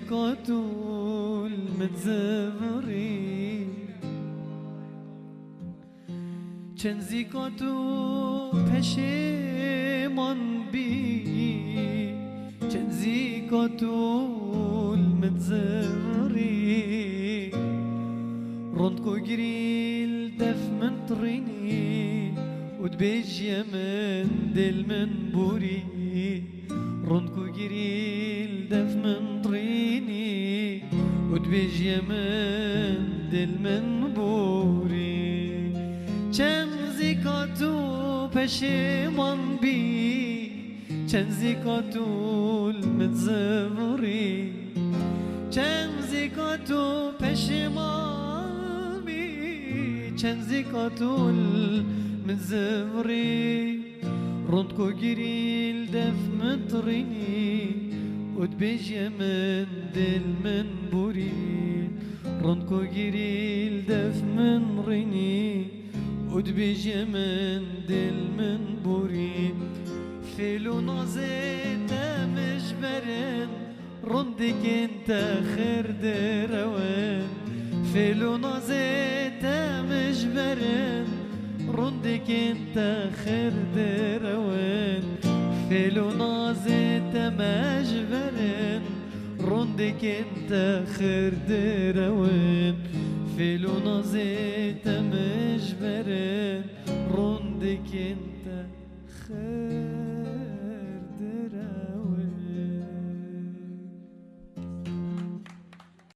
زيكوتو المتزمري چند زيكوتو پشیمان بی چند زيكوتو المتزمري رندكو جريل دف من طريني ودبيجي من دل من بوري رندكو جريل دف من طريني ودبيجي من دل من بوري چند زيكوتو پشیمان بی چند زيكوتو المتزمري چند زيكوتو پشیمان بی چند زيكوتو المتزمري رندكو جريل دف مطريني ودبيجي من دل من بوري رندكو جريل دف من ريني ودبيجي من دل من بوري فيلو نازيت مجبرن رندك انت خير دروان فيلو نازيت مجبرن رندك انت خير دروان فيلو نازيت مجبرن رندك انت خير دروان فيلو نازيت مجبرن رندك انت خير